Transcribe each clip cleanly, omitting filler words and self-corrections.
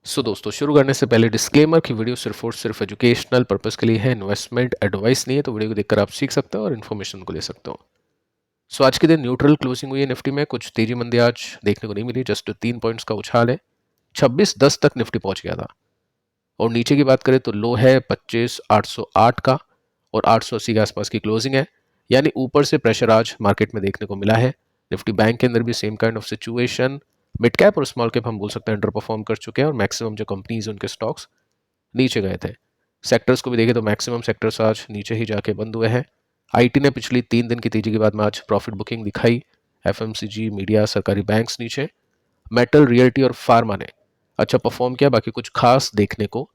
दोस्तों शुरू करने से पहले डिस्क्लेमर की वीडियो सिर्फ और सिर्फ एजुकेशनल पर्पस के लिए है, इन्वेस्टमेंट एडवाइस नहीं है। तो वीडियो को देखकर आप सीख सकते हो और इन्फॉर्मेशन को ले सकते हो। आज के दिन न्यूट्रल क्लोजिंग हुई है निफ्टी में, कुछ तेजी मंदी आज देखने को नहीं मिली। जस्ट 3 पॉइंट्स का उछाल है, 2610 तक निफ्टी पहुंच गया था। और नीचे की बात करें तो लो है 25,808 का और 880 के आसपास की क्लोजिंग है। यानी ऊपर से प्रेशर आज मार्केट में देखने को मिला है। निफ्टी बैंक के अंदर भी same kind of situation. Mid cap और स्मॉल कैप हम बोल सकते हैं अंडर परफॉर्म कर चुके हैं और मैक्सिमम जो कंपनीज उनके स्टॉक्स नीचे गए थे। सेक्टर्स को भी देखें तो मैक्सिमम सेक्टर्स आज नीचे ही जाके बंद हुए हैं। आईटी ने पिछली 3 दिन की तेजी के बाद में आज प्रॉफिट बुकिंग दिखाई। एफएमसीजी, मीडिया, सरकारी बैंक्स नीचे। मेटल, रियल्टी और फार्मा ने अच्छा परफॉर्म किया, बाकी कुछ खास देखने को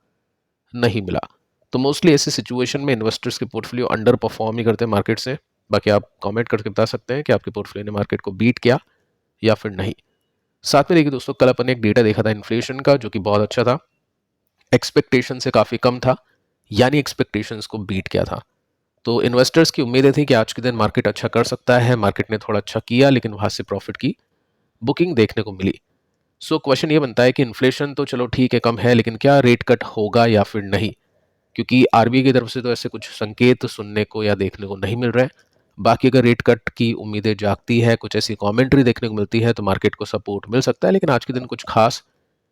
नहीं मिला। तो मोस्टली ऐसी सिचुएशन में इन्वेस्टर्स के पोर्टफोलियो अंडर परफॉर्म ही करते हैं मार्केट से। बाकी आप कमेंट करके बता सकते हैं कि आपके पोर्टफोलियो ने मार्केट को बीट किया या फिर नहीं। साथ में देखिए दोस्तों, कल अपन ने एक डेटा देखा था इन्फ्लेशन का, जो कि बहुत अच्छा था, एक्सपेक्टेशन से काफी कम था, यानी एक्सपेक्टेशंस को बीट किया था। तो इन्वेस्टर्स की उम्मीदें थी कि आज के दिन मार्केट अच्छा कर सकता है। मार्केट ने थोड़ा अच्छा किया, लेकिन वहां से प्रॉफिट की बुकिंग देखने को मिली। क्वेश्चन ये बनता है कि इन्फ्लेशन तो चलो ठीक है, कम है, लेकिन क्या रेट कट होगा या फिर नहीं? क्योंकि आरबीआई की तरफ से तो ऐसे कुछ संकेत सुनने को या देखने को नहीं मिल रहे हैं। बाकी अगर रेट कट की उम्मीदें जागती है, कुछ ऐसी कमेंट्री देखने को मिलती है, तो मार्केट को सपोर्ट मिल सकता है। लेकिन आज के दिन कुछ खास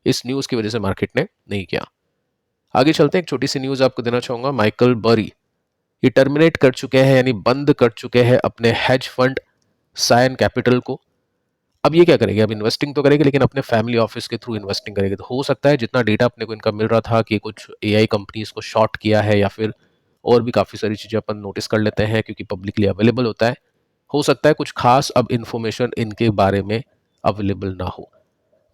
इस न्यूज़ की वजह से मार्केट ने नहीं किया। आगे चलते हैं, एक छोटी सी न्यूज़ आपको देना चाहूंगा। माइकल बरी ये टर्मिनेट कर चुके हैं, यानी बंद कर चुके हैं अपने हेज फंड सायन कैपिटल को। अब ये क्या करेंगे? अब इन्वेस्टिंग तो करेंगे, लेकिन अपने फैमिली ऑफिस के थ्रू इन्वेस्टिंग करेंगे। तो हो सकता है जितना डेटा अपने को इनका मिल रहा था कि कुछ एआई कंपनीज को शॉर्ट किया है, या फिर और भी काफ़ी सारी चीज़ें अपन नोटिस कर लेते हैं क्योंकि पब्लिकली अवेलेबल होता है। हो सकता है कुछ खास अब इन्फॉर्मेशन इनके बारे में अवेलेबल ना हो।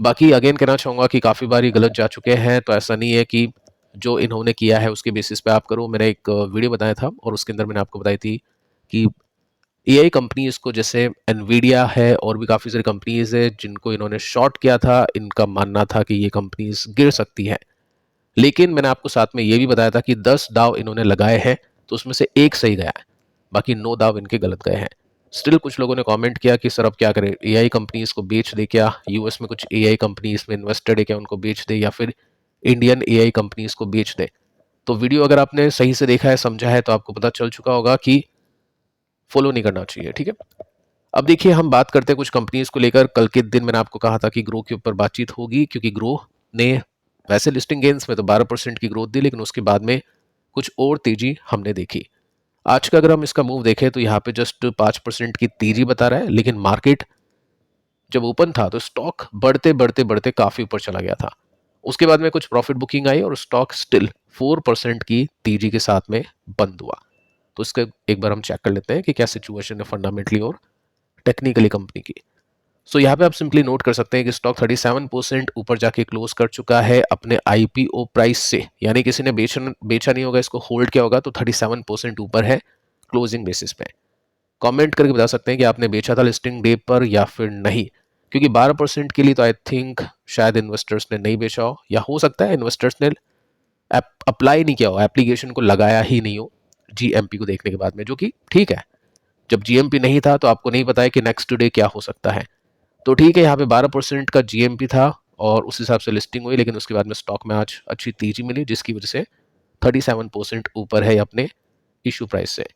बाकी अगेन कहना चाहूँगा कि काफ़ी बार ये गलत जा चुके हैं, तो ऐसा नहीं है कि जो इन्होंने किया है उसके बेसिस पे आप करो। मैंने एक वीडियो बताया था और उसके अंदर मैंने आपको बताई थी कि एआई कंपनीज को, जैसे एनवीडिया है और भी काफ़ी सारी कंपनीज है जिनको इन्होंने शॉर्ट किया था, इनका मानना था कि ये कंपनीज गिर सकती है। लेकिन मैंने आपको साथ में ये भी बताया था कि 10 दाव इन्होंने लगाए हैं, तो उसमें से एक सही गया है, बाकी 9 दाव इनके गलत गए हैं। स्टिल कुछ लोगों ने कमेंट किया कि सर अब क्या करें, एआई कंपनीज को बेच दे क्या? यूएस में कुछ एआई कंपनीज में इन्वेस्टेड है क्या, उनको बेच दे, या फिर इंडियन एआई कंपनीज को बेच दे? तो वीडियो अगर आपने सही से देखा है, समझा है, तो आपको पता चल चुका होगा कि फॉलो नहीं करना चाहिए। ठीक है, अब देखिए हम बात करते हैं कुछ कंपनीज को लेकर। कल के दिन मैंने आपको कहा था कि ग्रो के ऊपर बातचीत होगी, क्योंकि ग्रो ने वैसे लिस्टिंग गेन्स में तो 12% की ग्रोथ दी, लेकिन उसके बाद में कुछ और तेजी हमने देखी। आज का अगर हम इसका मूव देखें तो यहाँ पे जस्ट 5% की तेजी बता रहा है, लेकिन मार्केट जब ओपन था तो स्टॉक बढ़ते बढ़ते बढ़ते काफी ऊपर चला गया था। उसके बाद में कुछ प्रॉफिट बुकिंग आई और स्टॉक स्टिल 4% की तेजी के साथ में बंद हुआ। तो इसका एक बार हम चेक कर लेते हैं कि क्या सिचुएशन है फंडामेंटली और टेक्निकली कंपनी की। यहाँ पे आप सिंपली नोट कर सकते हैं कि स्टॉक 37% ऊपर जाके क्लोज कर चुका है अपने आईपीओ प्राइस से, यानी किसी ने बेचा नहीं होगा, इसको होल्ड किया होगा, तो 37% ऊपर है क्लोजिंग बेसिस पे। कमेंट करके बता सकते हैं कि आपने बेचा था लिस्टिंग डे पर या फिर नहीं, क्योंकि 12% के लिए तो आई थिंक शायद इन्वेस्टर्स ने नहीं बेचा हो, या हो सकता है इन्वेस्टर्स ने अप्लाई नहीं किया हो, एप्लीकेशन को लगाया ही नहीं हो जीएमपी को देखने के बाद में, जो कि ठीक है। जब जीएमपी नहीं था तो आपको नहीं पता है कि नेक्स्ट डे क्या हो सकता है। तो ठीक है, यहाँ पे 12% का जीएमपी था और उस हिसाब से लिस्टिंग हुई, लेकिन उसके बाद में स्टॉक में आज अच्छी तेजी मिली, जिसकी वजह से 37% ऊपर है अपने इशू प्राइस से।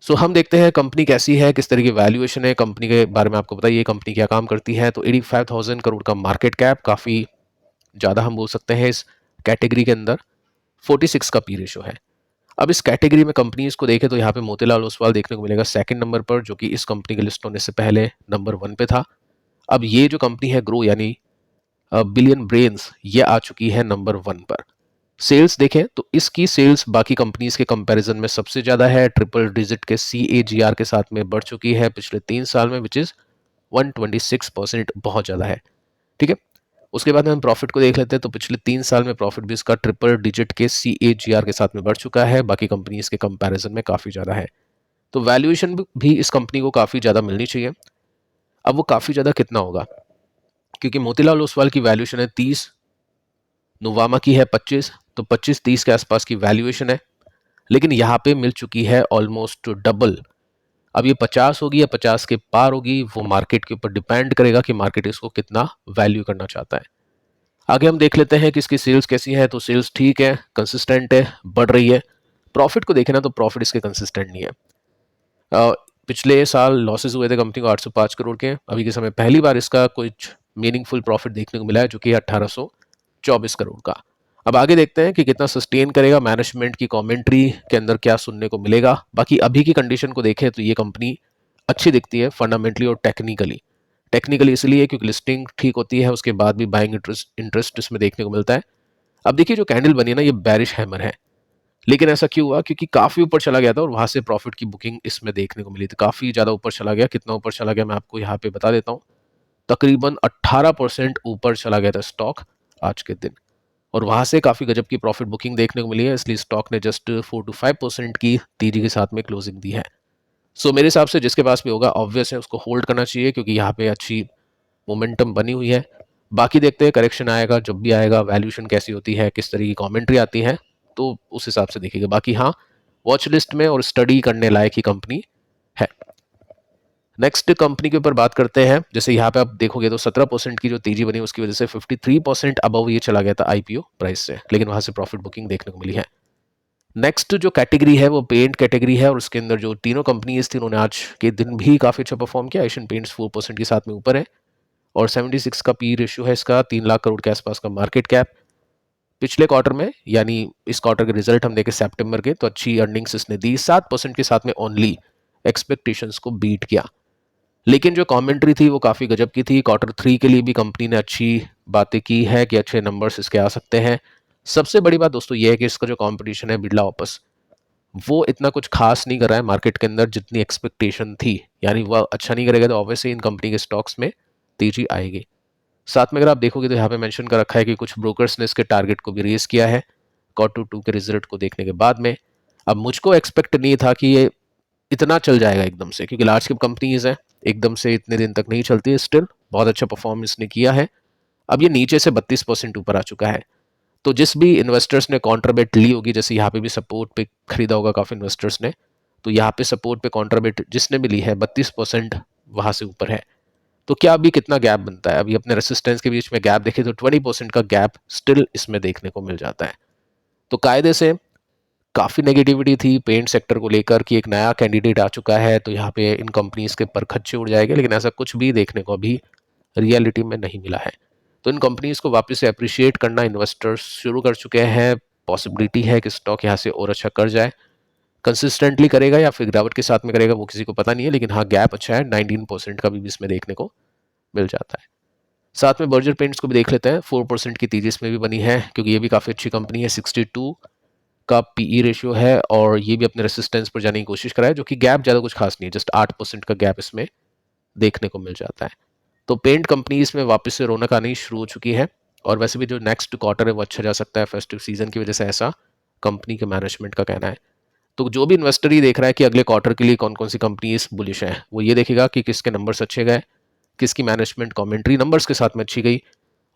हम देखते हैं कंपनी कैसी है, किस तरह की वैल्यूएशन है कंपनी के बारे में आपको बताइए, कंपनी क्या काम करती है। तो 85,000 करोड़ का मार्केट कैप, काफ़ी ज़्यादा हम बोल सकते हैं इस कैटेगरी के अंदर। 46 का पी रेशो है। अब इस कैटेगरी में कंपनीज को देखें तो यहाँ पे मोतीलाल ओसवाल देखने को मिलेगा सेकंड नंबर पर, जो कि इस कंपनी के लिस्ट होने से पहले नंबर 1 पे था। अब ये जो कंपनी है ग्रो, यानी बिलियन ब्रेन्स, ये आ चुकी है नंबर 1 पर। सेल्स देखें तो इसकी सेल्स बाकी कंपनीज के कंपैरिजन में सबसे ज्यादा है, ट्रिपल डिजिट के CAGR के साथ में बढ़ चुकी है पिछले 3 साल में, विच इज 126%, बहुत ज्यादा है। ठीक है, उसके बाद में हम प्रॉफिट को देख लेते हैं। तो पिछले 3 साल में प्रॉफिट भी इसका ट्रिपल डिजिट के CAGR के साथ में बढ़ चुका है, बाकी कंपनीज के कंपैरिजन में काफी ज्यादा है। तो वैल्यूएशन भी इस कंपनी को काफी ज्यादा मिलनी चाहिए। अब वो काफी ज्यादा कितना होगा, क्योंकि मोतीलाल ओसवाल की वैल्यूएशन है 30, नुवामा की है 25, तो 25-30 के आसपास की वैल्यूएशन है, लेकिन यहाँ पे मिल चुकी है ऑलमोस्ट डबल। अब ये 50 होगी या 50 के पार होगी, वो मार्केट के ऊपर डिपेंड करेगा कि मार्केट इसको कितना वैल्यू करना चाहता है। आगे हम देख लेते हैं कि इसकी सेल्स कैसी है। तो सेल्स ठीक है, कंसिस्टेंट है, बढ़ रही है। प्रॉफिट को देखें ना तो प्रॉफिट इसके कंसिस्टेंट नहीं है। अ, पिछले साल लॉसेस हुए थे कंपनी को 805 करोड़ के। अभी के समय पहली बार इसका कुछ मीनिंगफुल प्रॉफिट देखने को मिला है, जो कि 1824 करोड़ का। अब आगे देखते हैं कि कितना सस्टेन करेगा। मैनेजमेंट की कमेंट्री के अंदर क्या सुनने को मिलेगा। बाकी अभी की कंडीशन को देखें तो ये कंपनी अच्छी दिखती है फंडामेंटली और टेक्निकली। टेक्निकली इसलिए क्योंकि लिस्टिंग ठीक होती है, उसके बाद भी बाइंग इंटरेस्ट इसमें देखने को मिलता है। अब देखिए जो कैंडल बनी है ना, ये बैरिश हैमर है। लेकिन ऐसा क्यों हुआ? क्योंकि काफी ऊपर चला गया था और वहां से प्रॉफिट की बुकिंग इसमें देखने को मिली थी। काफी ज्यादा ऊपर चला गया। कितना ऊपर चला गया मैं आपको यहाँ पे बता देता हूँ। तकरीबन 18% ऊपर चला गया था स्टॉक आज के दिन, और वहां से काफी गजब की प्रॉफिट बुकिंग देखने को मिली है। इसलिए स्टॉक ने जस्ट 4 to 5% की तेजी के साथ में क्लोजिंग दी है। सो मेरे हिसाब से जिसके पास भी होगा ऑब्वियस है उसको होल्ड करना चाहिए, क्योंकि यहाँ पे अच्छी मोमेंटम बनी हुई है। बाकी देखते हैं करेक्शन आएगा, जब भी आएगा वैल्यूएशन कैसी होती है, किस तरह की कमेंट्री आती है, तो उस हिसाब से देखिएगा। बाकी हाँ, वॉच लिस्ट में और स्टडी करने लायक ही कंपनी है। नेक्स्ट कंपनी के ऊपर बात करते हैं। जैसे यहाँ पे आप देखोगे तो 17% की जो तेजी बनी उसकी वजह से 53% अबव ये चला गया था आईपीओ प्राइस से, लेकिन वहां से प्रॉफिट बुकिंग देखने को मिली है। नेक्स्ट जो कैटेगरी है वो पेंट कैटेगरी है, और उसके अंदर जो तीनों कंपनीज थी उन्होंने आज के दिन भी काफी अच्छा परफॉर्म किया। एशियन पेंट्स 4% के साथ में ऊपर है, और 76 का पी रेशियो है इसका। 3 लाख करोड़ के आसपास का मार्केट कैप। पिछले क्वार्टर में, यानी इस क्वार्टर के रिजल्ट हम देखें सितंबर के, तो अच्छी अर्निंग्स इसने दी। 7% के साथ में ओनली एक्सपेक्टेशंस को बीट किया। लेकिन जो कमेंट्री थी वो काफ़ी गजब की थी। Q3 के लिए भी कंपनी ने अच्छी बातें की है कि अच्छे नंबर्स इसके आ सकते हैं। सबसे बड़ी बात दोस्तों ये है कि इसका जो कंपटीशन है बिरला ऑपस, वो इतना कुछ खास नहीं कर रहा है मार्केट के अंदर जितनी एक्सपेक्टेशन थी। यानी वह अच्छा नहीं करेगा तो ऑब्वियसली इन कंपनी के स्टॉक्स में तेजी आएगी। साथ में अगर आप देखोगे तो यहाँ पे मेंशन कर रखा है कि कुछ ब्रोकर्स ने इसके टारगेट को भी रेज किया है Q2 के रिजल्ट को देखने के बाद में। अब मुझको एक्सपेक्ट नहीं था कि ये इतना चल जाएगा एकदम से, क्योंकि लार्ज कैप कंपनीज हैं, एकदम से इतने दिन तक नहीं चलती है। स्टिल बहुत अच्छा परफॉर्म इसने किया है। अब ये नीचे से 32% ऊपर आ चुका है। तो जिस भी इन्वेस्टर्स ने कॉन्ट्राबेट ली होगी, जैसे यहाँ पे भी सपोर्ट पे खरीदा होगा काफी इन्वेस्टर्स ने, तो यहाँ पे सपोर्ट पे कॉन्ट्राबेट जिसने भी ली है 32% वहां से ऊपर है। तो क्या अभी कितना गैप बनता है? अभी अपने रेसिस्टेंस के बीच में गैप देखे तो 20% का गैप स्टिल इसमें देखने को मिल जाता है। तो कायदे से काफ़ी नेगेटिविटी थी पेंट सेक्टर को लेकर कि एक नया कैंडिडेट आ चुका है तो यहाँ पे इन कंपनीज के परखच्चे उड़ जाएंगे, लेकिन ऐसा कुछ भी देखने को अभी रियलिटी में नहीं मिला है। तो इन कंपनीज को वापस से अप्रिशिएट करना इन्वेस्टर्स शुरू कर चुके हैं। पॉसिबिलिटी है कि स्टॉक यहाँ से और अच्छा कर जाए। कंसिस्टेंटली करेगा या फिर गिरावट के साथ में करेगा वो किसी को पता नहीं है, लेकिन हाँ गैप अच्छा है। 19% का भी इसमें देखने को मिल जाता है। साथ में बर्जर पेंट्स को भी देख लेते हैं। 4% की तेजी इसमें भी बनी है, क्योंकि ये भी काफ़ी अच्छी कंपनी है। 62 का पीई रेशियो है, और ये भी अपने रेसिस्टेंस पर जाने की कोशिश करा है, जो कि गैप ज़्यादा कुछ खास नहीं है। जस्ट 8% का गैप इसमें देखने को मिल जाता है। तो पेंट कंपनी इसमें वापस से रौनक आनी शुरू हो चुकी है, और वैसे भी जो नेक्स्ट क्वार्टर है वो अच्छा जा सकता है फेस्टिव सीजन की वजह से, ऐसा कंपनी के मैनेजमेंट का कहना है। तो जो भी इन्वेस्टर ही देख रहा है कि अगले क्वार्टर के लिए कौन कौन सी कंपनी बुलिश है, वो ये देखेगा कि किसके नंबर्स अच्छे गए, किसकी मैनेजमेंट कमेंट्री नंबर्स के साथ में अच्छी गई,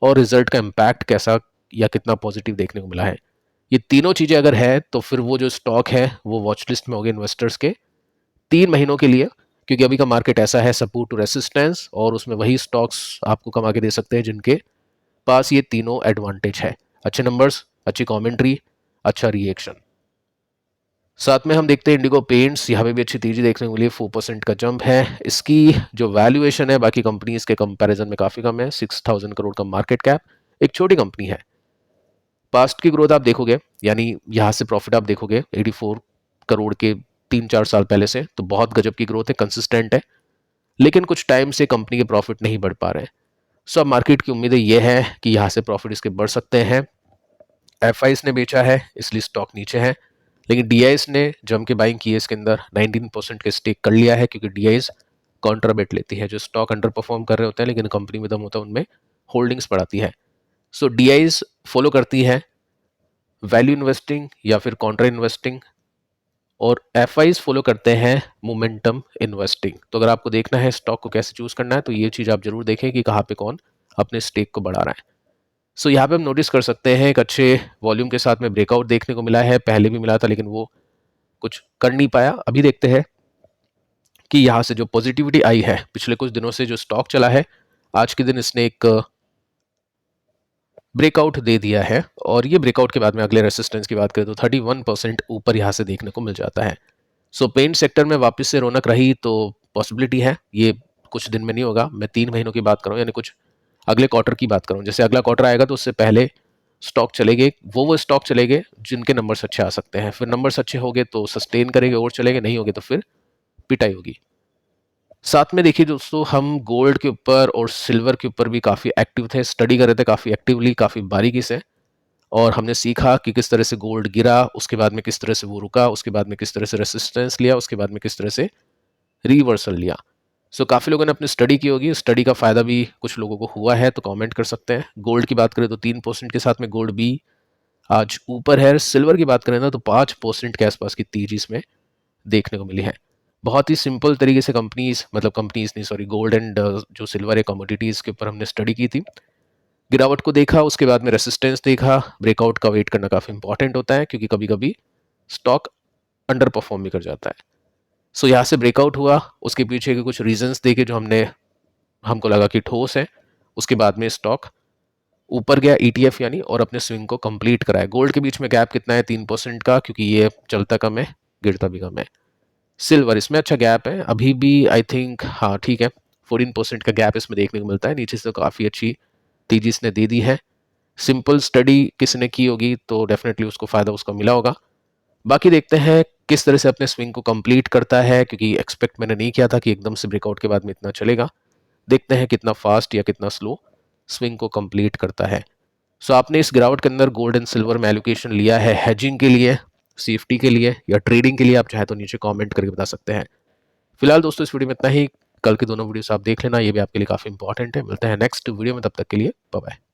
और रिजल्ट का इम्पैक्ट कैसा या कितना पॉजिटिव देखने को मिला है। ये तीनों चीजें अगर है तो फिर वो जो स्टॉक है वो वॉच लिस्ट में होगी इन्वेस्टर्स के 3 महीनों के लिए, क्योंकि अभी का मार्केट ऐसा है सपोर्ट टू रेसिस्टेंस, और उसमें वही स्टॉक्स आपको कमा के दे सकते हैं जिनके पास ये तीनों एडवांटेज है। अच्छे नंबर्स, अच्छी कमेंट्री, अच्छा रिएक्शन। साथ में हम देखते हैं इंडिगो पेंट्स, यहाँ पे भी अच्छी तेजी देखने को मिली। 4% का जंप है। इसकी जो वैल्यूएशन है बाकी कंपनीज के कंपैरिजन में काफी कम है। 6000 करोड़ का मार्केट कैप, एक छोटी कंपनी है। पास्ट की ग्रोथ आप देखोगे, यानी यहाँ से प्रॉफिट आप देखोगे 84 करोड़ के 3-4 साल पहले से, तो बहुत गजब की ग्रोथ है, कंसिस्टेंट है। लेकिन कुछ टाइम से कंपनी के प्रॉफिट नहीं बढ़ पा रहे हैं। सो अब मार्केट की उम्मीदें ये है कि यहाँ से प्रॉफिट इसके बढ़ सकते हैं। एफआईस ने बेचा है इसलिए स्टॉक नीचे है, लेकिन डीआईएस ने जम के बाइंग की है इसके अंदर। 19% के स्टेक कर लिया है, क्योंकि डीआईएस कॉन्ट्राबेट लेती है। जो स्टॉक अंडर परफॉर्म कर रहे होते हैं लेकिन कंपनी में दम होता है, उनमें होल्डिंग्स बढ़ाती है। सो डीआईएस फॉलो करती है वैल्यू इन्वेस्टिंग या फिर कॉन्ट्रा इन्वेस्टिंग, और एफआईज फॉलो करते हैं मोमेंटम इन्वेस्टिंग। तो अगर आपको देखना है स्टॉक को कैसे चूज करना है तो ये चीज आप जरूर देखें कि कहाँ पे कौन अपने स्टेक को बढ़ा रहा है। सो यहाँ पे हम नोटिस कर सकते हैं एक अच्छे वॉल्यूम के साथ में ब्रेकआउट देखने को मिला है। पहले भी मिला था लेकिन वो कुछ कर नहीं पाया। अभी देखते हैं कि यहाँ से जो पॉजिटिविटी आई है पिछले कुछ दिनों से, जो स्टॉक चला है, आज के दिन इसने एक ब्रेकआउट दे दिया है और ये ब्रेकआउट के बाद में अगले रेसिस्टेंस की बात करें तो 31% ऊपर यहाँ से देखने को मिल जाता है। सो पेंट सेक्टर में वापस से रौनक रही तो पॉसिबिलिटी है, ये कुछ दिन में नहीं होगा, मैं 3 महीनों की बात करूँ यानी कुछ अगले क्वार्टर की बात करूँ। जैसे अगला क्वार्टर आएगा तो उससे पहले स्टॉक चलेंगे, वो स्टॉक चलेंगे जिनके नंबर्स अच्छे आ सकते हैं, फिर नंबर्स अच्छे होंगे तो सस्टेन करेंगे और चलेंगे, नहीं होंगे तो फिर पिटाई होगी। साथ में देखिए दोस्तों, हम गोल्ड के ऊपर और सिल्वर के ऊपर भी काफ़ी एक्टिव थे, स्टडी कर रहे थे काफ़ी एक्टिवली, काफ़ी बारीकी से, और हमने सीखा कि किस तरह से गोल्ड गिरा, उसके बाद में किस तरह से वो रुका, उसके बाद में किस तरह से रेसिस्टेंस लिया, उसके बाद में किस तरह से रिवर्सल लिया। सो काफ़ी लोगों ने अपनी स्टडी की होगी, स्टडी का फ़ायदा भी कुछ लोगों को हुआ है तो कमेंट कर सकते हैं। गोल्ड की बात करें तो 3% के साथ में गोल्ड भी आज ऊपर है। सिल्वर की बात करें ना तो 5% के आसपास की तेजी इसमें देखने को मिली है। बहुत ही सिंपल तरीके से कंपनीज, मतलब कंपनीज नहीं सॉरी, गोल्ड एंड जो सिल्वर है कमोडिटीज़ के ऊपर हमने स्टडी की थी, गिरावट को देखा, उसके बाद में रेसिस्टेंस देखा, ब्रेकआउट का वेट करना काफ़ी इंपॉर्टेंट होता है क्योंकि कभी कभी स्टॉक अंडर परफॉर्म भी कर जाता है। सो यहाँ से ब्रेकआउट हुआ, उसके पीछे के कुछ रीजंस देखे जो हमको लगा कि ठोस है, उसके बाद में स्टॉक ऊपर गया ईटीएफ यानी, और अपने स्विंग को कंप्लीट कराया। गोल्ड के बीच में गैप कितना है? 3% का, क्योंकि ये चलता कम है गिरता भी कम है। सिल्वर इसमें अच्छा गैप है अभी भी, आई थिंक, हाँ ठीक है, 14% का गैप इसमें देखने को मिलता है। नीचे से काफ़ी अच्छी तेजी इसने दे दी है। सिंपल स्टडी किसने की होगी तो डेफिनेटली उसको फ़ायदा उसका मिला होगा। बाकी देखते हैं किस तरह से अपने स्विंग को कंप्लीट करता है, क्योंकि एक्सपेक्ट मैंने नहीं किया था कि एकदम से ब्रेकआउट के बाद में इतना चलेगा। देखते हैं कितना फास्ट या कितना स्लो स्विंग को कंप्लीट करता है। सो आपने इस गिरावट के अंदर गोल्ड एंड सिल्वर में एलोकेशन लिया है हेजिंग के लिए, सेफ्टी के लिए, या ट्रेडिंग के लिए? आप चाहे तो नीचे कमेंट करके बता सकते हैं। फिलहाल दोस्तों इस वीडियो में इतना ही। कल की दोनों वीडियोस आप देख लेना, ये भी आपके लिए काफ़ी इंपॉर्टेंट है। मिलते हैं नेक्स्ट वीडियो में, तब तक के लिए बाय बाय।